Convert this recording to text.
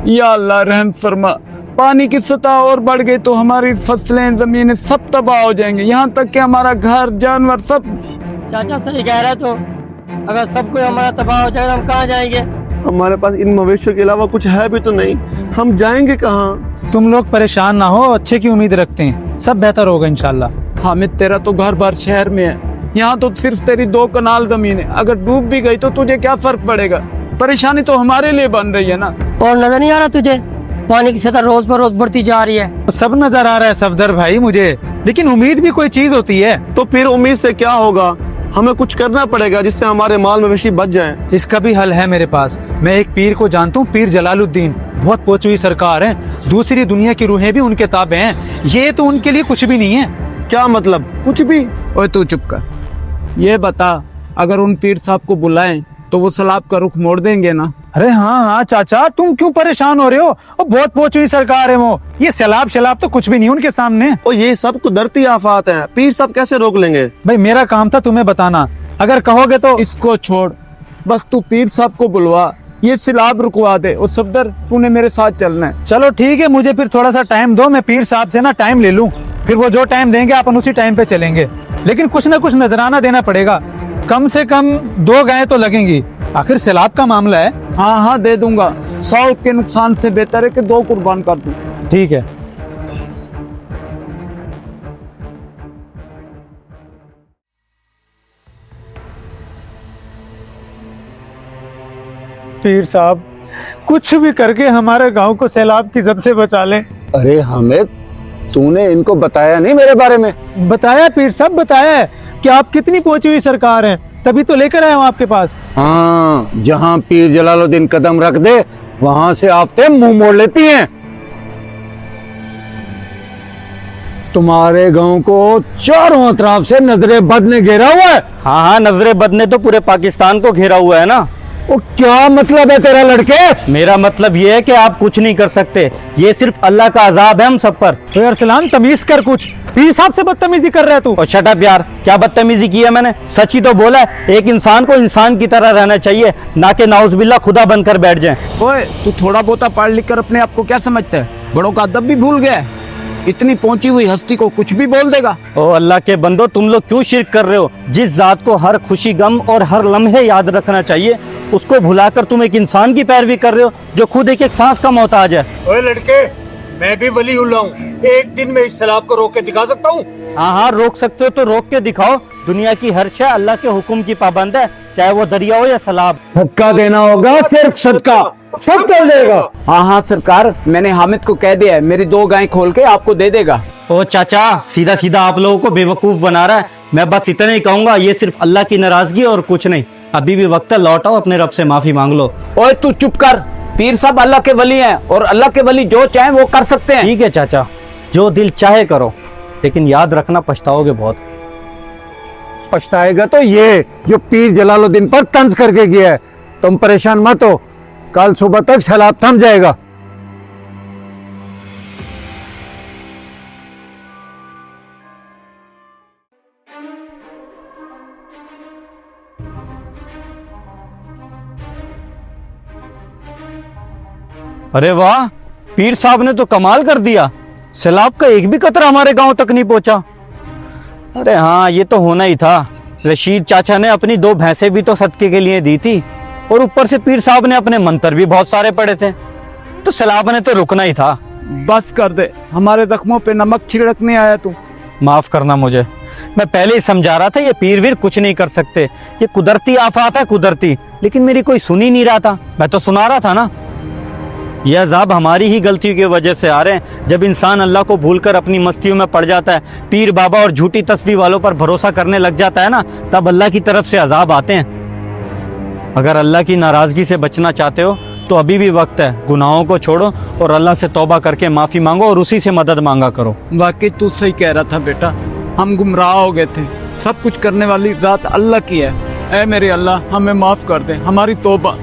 या अल्लाह रहम फरमा। पानी की सतह और बढ़ गई तो हमारी फसलें जमीनें सब तबाह हो जाएंगे, यहाँ तक कि हमारा घर जानवर सब। चाचा सही कह रहा है, तो अगर सब कोई हमारा तबाह हो जाए तो हम कहाँ जाएंगे? हमारे पास इन मवेशियों के अलावा कुछ है भी तो नहीं, हम जाएंगे कहाँ? तुम लोग परेशान ना हो, अच्छे की उम्मीद रखते हैं, सब बेहतर होगा इंशाल्लाह। हामिद तेरा तो घर बार शहर में है, यहाँ तो सिर्फ तेरी 2 कनाल जमीन है, अगर डूब भी गई तो तुझे क्या फर्क पड़ेगा? परेशानी तो हमारे लिए बन रही है ना। और नजर नहीं आ रहा तुझे पानी की सतह रोज पर रोज बढ़ती जा रही है? सब नजर आ रहा है सफदर भाई मुझे, लेकिन उम्मीद भी कोई चीज होती है। तो फिर उम्मीद से क्या होगा? हमें कुछ करना पड़ेगा जिससे हमारे माल मवेशी बच जाएं। इसका भी हल है मेरे पास। मैं एक पीर को जानता हूँ, पीर जलालुद्दीन, बहुत पहुंची हुई सरकार है, दूसरी दुनिया की रूहें भी उनके ताबे हैं। ये तो उनके लिए कुछ भी नहीं है। क्या मतलब? कुछ भी? ओए तू चुप कर, ये बता अगर उन पीर साहब को बुलाएं तो वो सलाब का रुख मोड़ देंगे ना? अरे हाँ हाँ चाचा, तुम क्यों परेशान हो रहे हो? बहुत पहुंची हुई सरकार है वो, ये सैलाब शलाब तो कुछ भी नहीं उनके सामने। और ये सब कुदरती आफात है, पीर साहब कैसे रोक लेंगे? भाई मेरा काम था तुम्हें बताना, अगर कहोगे तो। इसको छोड़, बस तू पीर साहब को बुलवा, ये सैलाब रुकवा दे। और सफदर तूने मेरे साथ चलना है। चलो ठीक है, मुझे फिर थोड़ा सा टाइम दो, मैं पीर साहब से ना टाइम ले लूं, फिर वो जो टाइम देंगे अपन उसी टाइम पे चलेंगे। लेकिन कुछ ना कुछ नजराना देना पड़ेगा, कम से कम 2 गायें तो लगेंगी, आखिर सैलाब का मामला है। हाँ हाँ दे दूंगा, 100 के नुकसान से बेहतर है कि 2 कुर्बान कर दूं। ठीक है। पीर साहब कुछ भी करके हमारे गांव को सैलाब की जद से बचा लें। अरे हामिद, तूने इनको बताया नहीं मेरे बारे में? बताया पीर साहब, बताया है कि आप कितनी पहुंची हुई सरकार हैं, तभी तो लेकर आए हूं आपके पास। हाँ, जहाँ पीर जलालुद्दीन कदम रख दे वहां से आपते मुंह मोड़ लेती हैं। तुम्हारे गांव को चारों तरफ से नजरे बद ने घेरा हुआ है। हाँ हाँ, नजरे बद ने तो पूरे पाकिस्तान को घेरा हुआ है ना। वो क्या मतलब है तेरा लड़के? मेरा मतलब ये है कि आप कुछ नहीं कर सकते, ये सिर्फ अल्लाह का अजाब है हम सब पर। तो यार सलाम, तमीज कर कुछ, पीर साहब से बदतमीजी कर रहा है तू। और शट अप यार, क्या बदतमीजी की है मैंने? सच ही तो बोला है, एक इंसान को इंसान की तरह रहना चाहिए, ना कि नाउजुबिल्लाह खुदा बनकर बैठ जाए। ओए तू थोड़ा बहुता पढ़ लिख कर अपने आप को क्या समझता है? बड़ों का अदब भी भूल गया है? इतनी पहुंची हुई हस्ती को कुछ भी बोल देगा? ओ अल्लाह के बंदो, तुम लोग क्यों शिर्क कर रहे हो? जिस जात को हर खुशी गम और हर लम्हे याद रखना चाहिए, उसको भुलाकर तुम एक इंसान की पैरवी कर रहे हो जो खुद एक सांस का मोहताज है। ओए लड़के, मैं भी वलीउल्लाह हूँ, एक दिन में इस सैलाब को रोक के दिखा सकता हूँ। हाँ हाँ, रोक सकते हो तो रोक के दिखाओ। दुनिया की हर शय अल्लाह के हुक्म की पाबंद है, चाहे वो दरिया हो या सैलाब। सदका देना होगा, सिर्फ सदका, सब कर देगा। हाँ हाँ सरकार, मैंने हामिद को कह दिया है, मेरी 2 गायें खोल के आपको दे देगा। ओ चाचा, सीधा सीधा आप लोगों को बेवकूफ बना रहा है। मैं बस इतना ही कहूंगा, ये सिर्फ अल्लाह की नाराजगी और कुछ नहीं। अभी भी वक्त है, लौटाओ अपने रब से माफी मांग लो। ओए तू चुप कर, पीर साहब अल्लाह के वली हैं और अल्लाह के वली जो चाहे वो कर सकते हैं। ठीक है चाचा, जो दिल चाहे करो, लेकिन याद रखना पछताओगे बहुत। पछताएगा तो ये जो पीर जलालुद्दीन पर तंज करके गया है। तुम परेशान मत हो, कल सुबह तक सैलाब थम जाएगा। अरे वाह, पीर साहब ने तो कमाल कर दिया, सैलाब का एक भी कतरा हमारे गांव तक नहीं पहुंचा। अरे हाँ, ये तो होना ही था। रशीद चाचा ने अपनी 2 भैंसें भी तो सदके के लिए दी थी, और ऊपर से पीर साहब ने अपने मंत्र भी बहुत सारे पढ़े थे, तो सैलाब ने तो रुकना ही था। बस कर दे, हमारे जख्मों पे नमक छिड़कने आया तू। माफ करना मुझे, मैं पहले ही समझा रहा था ये पीर वीर कुछ नहीं कर सकते, ये कुदरती आफत है, कुदरती। लेकिन मेरी कोई सुन ही नहीं रहा था, मैं तो सुना रहा था ना। यह अजाब हमारी ही गलतियों की वजह से आ रहे हैं। जब इंसान अल्लाह को भूलकर अपनी मस्तियों में पड़ जाता है, पीर बाबा और झूठी तस्बीह वालों पर भरोसा करने लग जाता है ना, तब अल्लाह की तरफ से अजाब आते हैं। अगर अल्लाह की नाराजगी से बचना चाहते हो तो अभी भी वक्त है, गुनाहों को छोड़ो और अल्लाह से तौबा करके माफी मांगो और उसी से मदद मांगा करो। वाकई तू सही कह रहा था बेटा, हम गुमराह हो गए थे। सब कुछ करने वाली जात अल्लाह की है। ऐ मेरे अल्लाह, हमें माफ कर दे, हमारी तौबा।